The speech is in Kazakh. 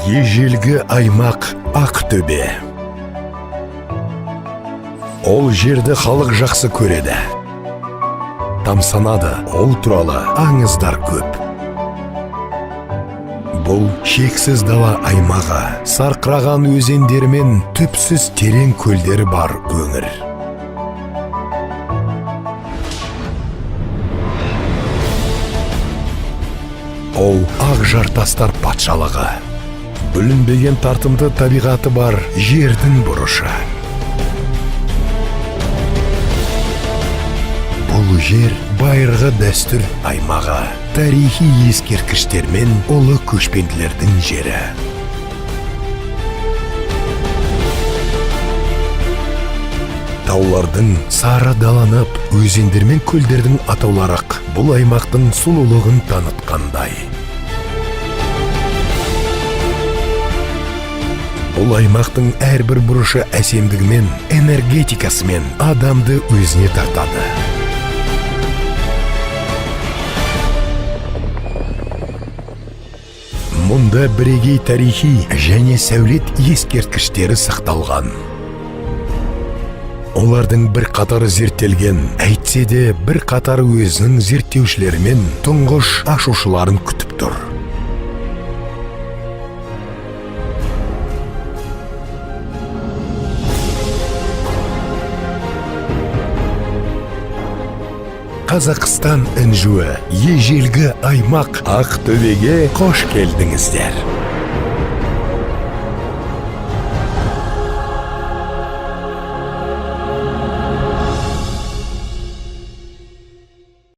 Ежелгі аймақ Ақтөбе. Ол жерді халық жақсы көреді. Тамсанады, ол туралы аңыздар көп. Бұл шексіз дала аймағы, сарқыраған өзендері мен түпсіз терең көлдері бар өңір. Ол ақ жартастар патшалығы. Бүлінбеген тартымды табиғаты бар жердің бұрышы. Бұл жер байырғы дәстүр аймағы, тарихи ескерткіштермен ұлы көшпенділердің жері. Таулардың сары даланып, өзендер мен көлдердің атаулары бұл аймақтың сұлулығын танытқандай. Бұл аймақтың әрбір бұрышы әсемдігімен, энергетикасымен адамды өзіне тартады. Мұнда бірегей тарихи және сәулет ескерткіштері сақталған. Олардың бір қатары зерттелген, әйтсе де бір қатары өзінің зерттеушілерімен тұңғыш ашушыларын күтіп тұр. Қазақстан інжуі, ежелгі аймақ Ақтөбеге қош келдіңіздер.